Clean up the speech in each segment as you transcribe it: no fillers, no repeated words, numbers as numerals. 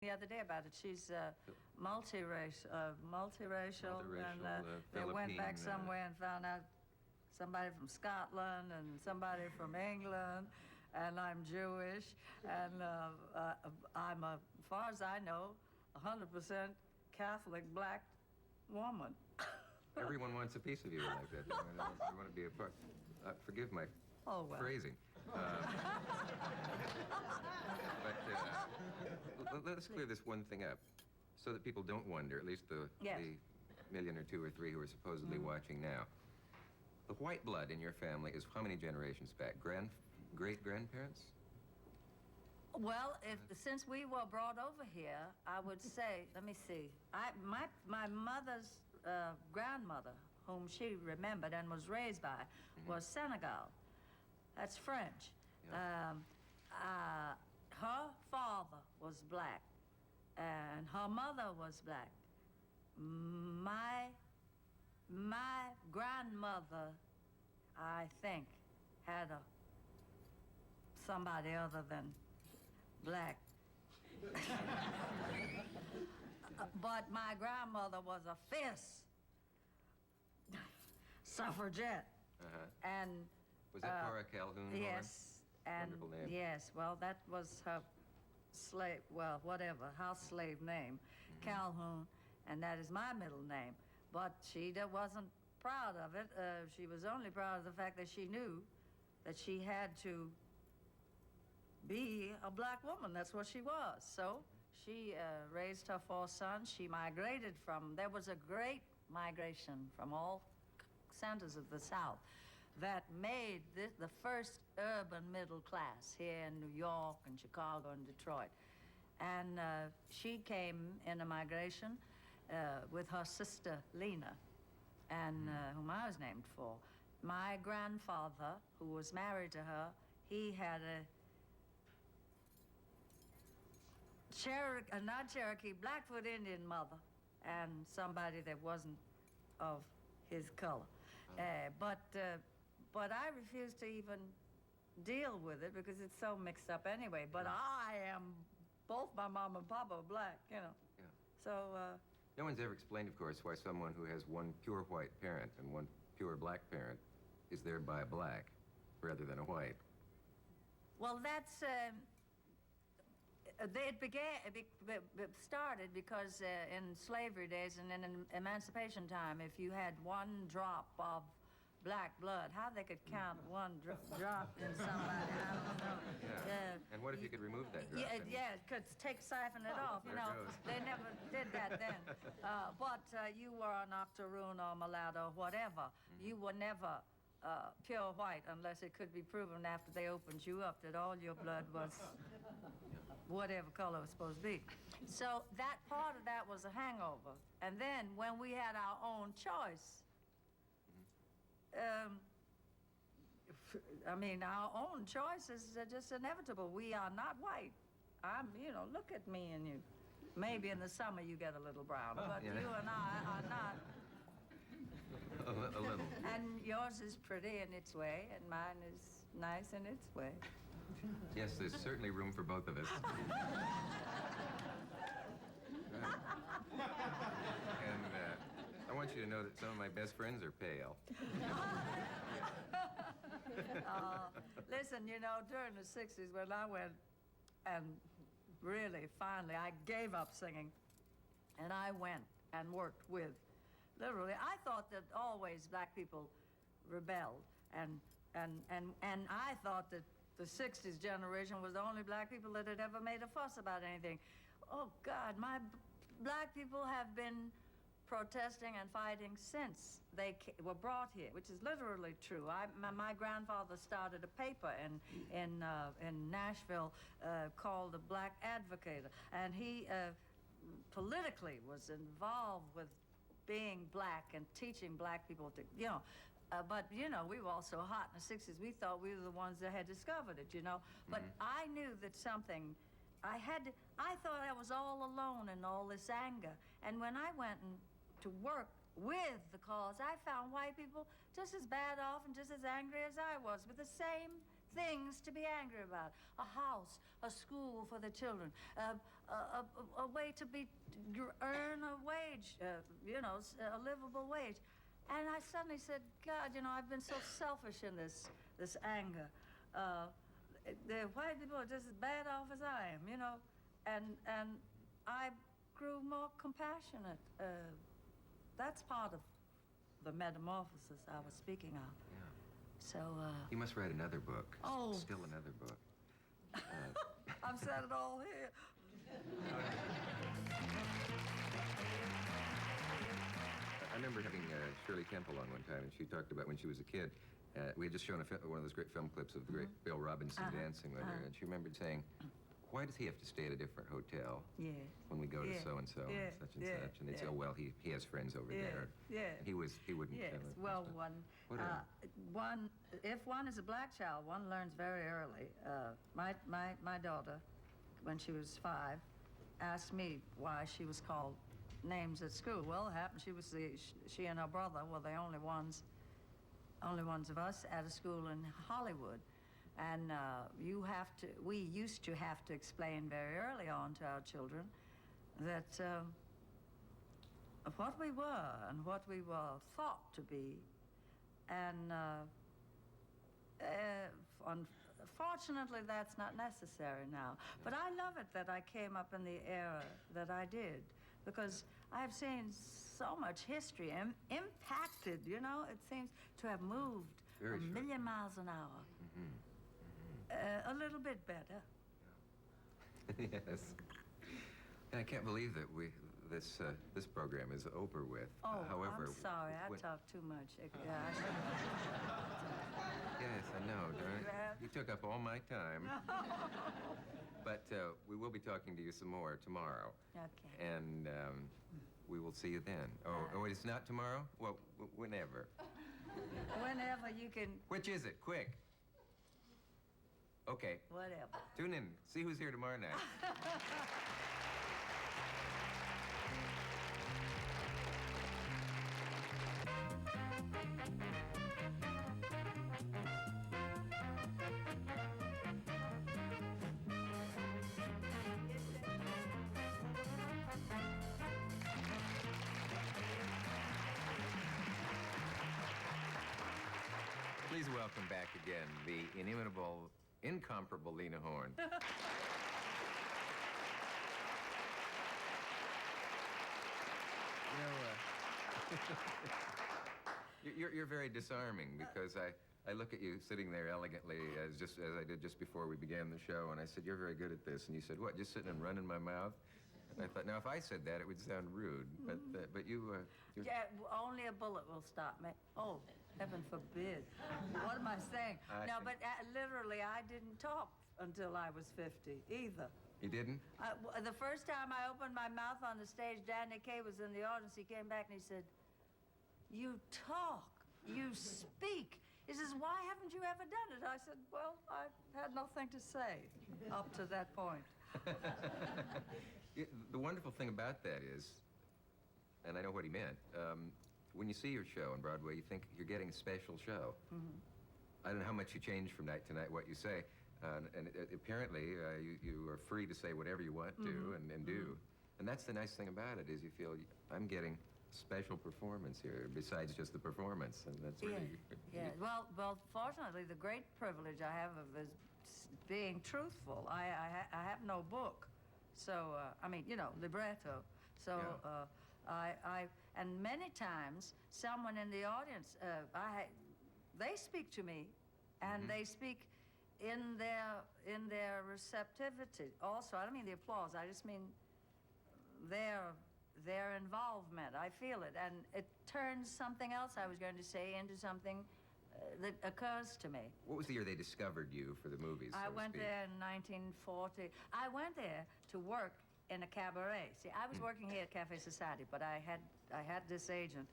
the other day about it. She's multiracial, and they went back somewhere and found out somebody from Scotland and somebody from England, and I'm Jewish, and I'm, as far as I know, 100% Catholic black woman. Everyone wants a piece of you like that. They want to be a part. Forgive my phrasing. But let's clear this one thing up so that people don't wonder, at least the million or two or three who are supposedly watching now. The white blood in your family is how many generations back? Great-grandparents? Well, since we were brought over here, I would say, let me see. My mother's grandmother, whom she remembered and was raised by, was Senegal. That's French. Yeah. Her father was black, and her mother was black. My grandmother, I think, had somebody other than black. But my grandmother was a fierce suffragette. And was that Cora Calhoun? Yes, and wonderful name. Yes, well, that was her slave, well, whatever, house slave name, Calhoun, and that is my middle name. But she wasn't proud of it. She was only proud of the fact that she knew that she had to be a black woman. That's what she was. So she raised her 4 sons. She migrated there was a great migration from all centers of the South that made the first urban middle class here in New York and Chicago and Detroit. And she came in a migration with her sister, Lena, and whom I was named for. My grandfather, who was married to her, he had a not Cherokee, Blackfoot Indian mother, and somebody that wasn't of his color. But I refuse to even deal with it because it's so mixed up anyway. But I am, both my mom and papa are black, you know. Yeah. So. No one's ever explained, of course, why someone who has one pure white parent and one pure black parent is thereby black rather than a white. Well, that's. It started because in slavery days and in emancipation time, if you had one drop of black blood, how they could count one drop in somebody, I don't know. Yeah. And what if you could remove that drop? Yeah, could siphon it off, you know. They never did that then. But you were an octoroon or mulatto or whatever. You were never pure white unless it could be proven after they opened you up that all your blood was whatever color it was supposed to be. So that part of that was a hangover. And then when we had our own choice, I mean, our own choices are just inevitable. We are not white. Look at me and you. Maybe in the summer you get a little brown, but you and I are not. A little. And yours is pretty in its way, and mine is nice in its way. Yes, there's certainly room for both of us. And I want you to know that some of my best friends are pale. Listen, during the 60s when I went and really, finally, I gave up singing, and I went and worked with, literally, I thought that always black people rebelled, and I thought that the 60s generation was the only black people that had ever made a fuss about anything. Oh, God, my black people have been protesting and fighting since they were brought here, which is literally true. My grandfather started a paper in Nashville called the Black Advocate, and he politically was involved with being black and teaching black people to, but, we were all so hot in the 60s, we thought we were the ones that had discovered it, But I knew that something, I thought I was all alone in all this anger. And when I went to work with the cause, I found white people just as bad off and just as angry as I was with the same things to be angry about. A house, a school for the children, a way to earn a wage, a livable wage. And I suddenly said, God, I've been so selfish in this anger. The white people are just as bad off as I am, and I grew more compassionate. That's part of the metamorphosis I was speaking of. Yeah. So, You must write another book. Oh. Still another book. I've said it all here. I remember having Shirley Temple on one time, and she talked about when she was a kid. We had just shown one of those great film clips of the great Bill Robinson dancing with her, and she remembered saying, why does he have to stay at a different hotel when we go to so-and-so and such and such? And they'd say, oh, well, he has friends over there. Yeah. And he wouldn't. Yes. Well, if one is a black child, one learns very early. My daughter, when she was 5, asked me why she was called names at school. Well, it happened she and her brother were the only ones of us at a school in Hollywood. And we used to have to explain very early on to our children that what we were and what we were thought to be. And unfortunately, that's not necessary now. But I love it that I came up in the era that I did, because I have seen so much history impacted, it seems to have moved Very a true. million miles an hour. A little bit better. Yes. And I can't believe that this program is over with. Oh, However, I'm sorry. I talk too much. Yeah, I shouldn't. Yes, I know, darn it. Yeah. You took up all my time. But we will be talking to you some more tomorrow. Okay. And we will see you then. Oh, it's not tomorrow? Well, whenever. Whenever you can. Which is it? Quick. Okay. Whatever. Tune in. See who's here tomorrow night. Please welcome back again the inimitable, incomparable Lena Horne. You're very disarming, because I look at you sitting there elegantly as I did just before we began the show, and I said, you're very good at this. And you said, what, just sitting and running my mouth? And I thought, now, if I said that, it would sound rude. But you... Yeah, only a bullet will stop me. Oh, heaven forbid. What am I saying? But literally, I didn't talk until I was 50, either. You didn't? The first time I opened my mouth on the stage, Danny Kaye was in the audience. He came back and he said, you talk, you speak. He says, why haven't you ever done it? I said, well, I had nothing to say up to that point. The wonderful thing about that is, and I know what he meant, when you see your show on Broadway, you think you're getting a special show. I don't know how much you change from night to night, what you say. And apparently, you are free to say whatever you want to and do. And that's the nice thing about it, is you feel, I'm getting a special performance here, besides just the performance. And that's really... Yeah. Well, fortunately, the great privilege I have of is being truthful. I have no book. So, libretto. So, and many times, someone in the audience, they speak to me, and they speak in their receptivity. Also, I don't mean the applause. I just mean their involvement. I feel it, and it turns something else I was going to say into something that occurs to me. What was the year they discovered you for the movies? I went there in 1940. I went there to work in a cabaret. See, I was working here at Cafe Society, but I had this agent,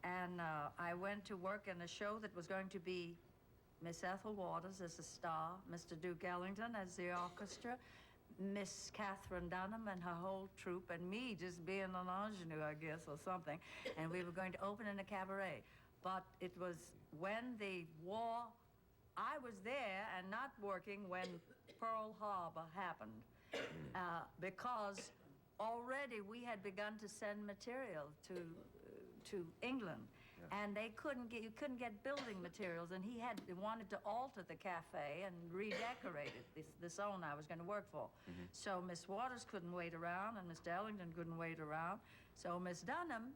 and I went to work in a show that was going to be Miss Ethel Waters as the star, Mr. Duke Ellington as the orchestra, Miss Catherine Dunham and her whole troupe, and me just being an ingenue, I guess, or something. And we were going to open in a cabaret. But it was when the war I was there and not working when Pearl Harbor happened, because already we had begun to send material to England. And they you couldn't get building materials, and he wanted to alter the cafe and redecorate it, this owner I was going to work for. So Miss Waters couldn't wait around, and Mr. Ellington couldn't wait around. So Miss Dunham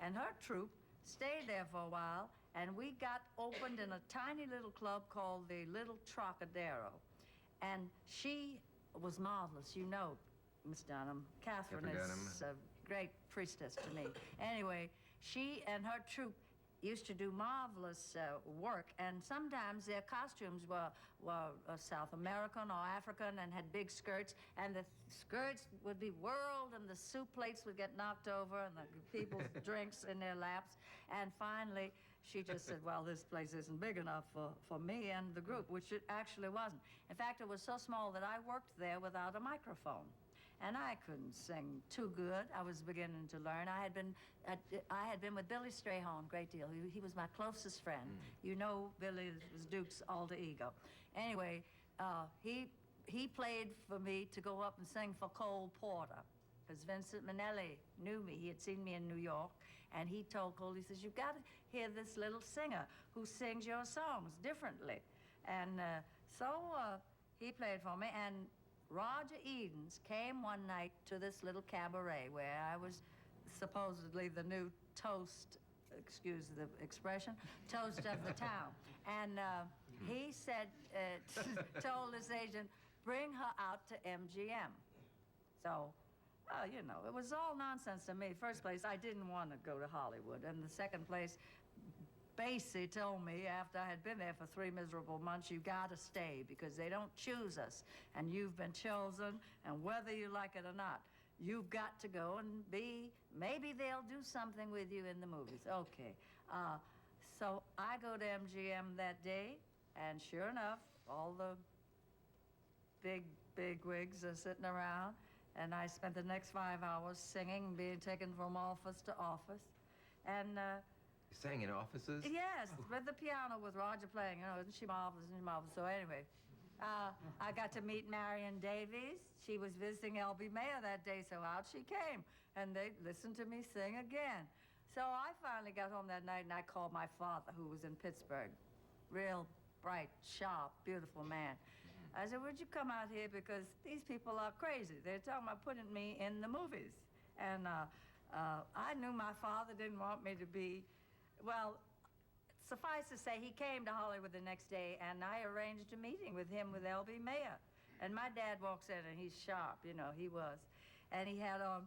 and her troupe stayed there for a while, and we got opened in a tiny little club called the Little Trocadero. And she was marvelous, you know, Miss Dunham. Catherine is a great priestess to me. Anyway, she and her troupe used to do marvelous work, and sometimes their costumes were South American or African and had big skirts, and the skirts would be whirled and the soup plates would get knocked over and the people's drinks in their laps. And finally, she just said, well, this place isn't big enough for me and the group, which it actually wasn't. In fact, it was so small that I worked there without a microphone. And I couldn't sing too good. I was beginning to learn. I had been with Billy Strayhorn a great deal. He was my closest friend. You know, Billy was Duke's alter ego. Anyway, he played for me to go up and sing for Cole Porter, because Vincent Minnelli knew me. He had seen me in New York, and he told Cole, he says, you've got to hear this little singer who sings your songs differently. And so he played for me, and Roger Edens came one night to this little cabaret where I was supposedly the new toast, excuse the expression, toast of the town. And he said, told his agent, bring her out to MGM. So, you know, it was all nonsense to me. First place, I didn't want to go to Hollywood. And the second place, Basie told me after I had been there for 3 miserable months, you gotta stay because they don't choose us, and you've been chosen, and whether you like it or not, you've got to go and maybe they'll do something with you in the movies. Okay. So I go to MGM that day, and sure enough, all the big wigs are sitting around, and I spent the next 5 hours singing, being taken from office to office, and you sang in offices? Yes, with the piano with Roger playing. You know, isn't she marvelous? Isn't she marvelous? So anyway, I got to meet Marion Davies. She was visiting L.B. Mayer that day, so out she came. And they listened to me sing again. So I finally got home that night, and I called my father, who was in Pittsburgh. Real bright, sharp, beautiful man. I said, would you come out here, because these people are crazy. They're talking about putting me in the movies. And I knew my father didn't want me to be. Well, suffice to say, he came to Hollywood the next day, and I arranged a meeting with him with L.B. Mayer. And my dad walks in, and he's sharp, you know, he was. And he had on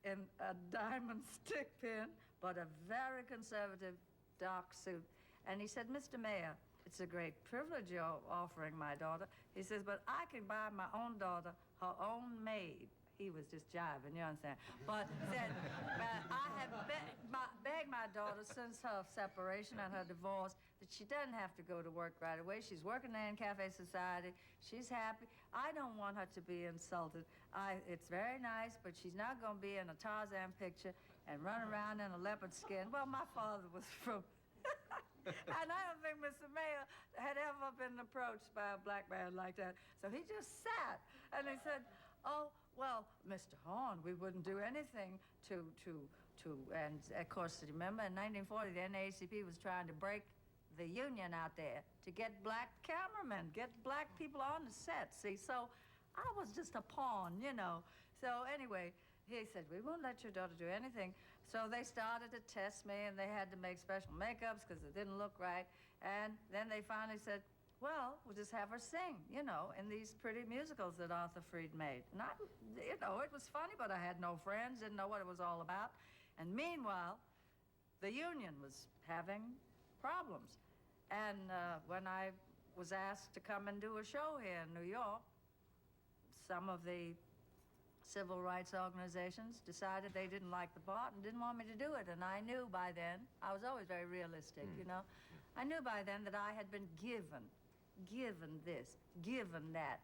a diamond stick pin, but a very conservative dark suit. And he said, Mr. Mayer, it's a great privilege you're offering my daughter. He says, but I can buy my own daughter her own maid. He was just jiving, you understand? But said, I have begged my daughter since her separation and her divorce that she doesn't have to go to work right away. She's working there in Cafe Society. She's happy. I don't want her to be insulted. It's very nice, but she's not going to be in a Tarzan picture and run around in a leopard skin. Well, my father was from... And I don't think Mr. Mayer had ever been approached by a black man like that. So he just sat, and he said, oh, well, Mr. Horne, we wouldn't do anything to, and of course, remember in 1940, the NAACP was trying to break the union out there to get black cameramen, get black people on the set, see? So I was just a pawn, you know. So anyway, he said, we won't let your daughter do anything. So they started to test me, and they had to make special makeups because it didn't look right. And then they finally said, well, we'll just have her sing, you know, in these pretty musicals that Arthur Freed made. And you know, it was funny, but I had no friends, didn't know what it was all about. And meanwhile, the union was having problems. And when I was asked to come and do a show here in New York, some of the civil rights organizations decided they didn't like the part and didn't want me to do it. And I knew by then, I was always very realistic, you know. I knew by then that I had been given this, given that.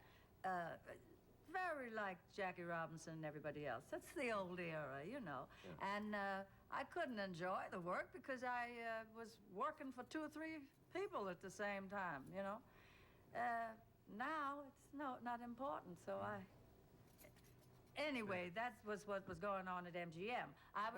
Very like Jackie Robinson and everybody else. That's the old era, you know. Yeah. And I couldn't enjoy the work because I was working for 2 or 3 people at the same time, you know. Now it's not important, so I... Anyway, that was what was going on at MGM. I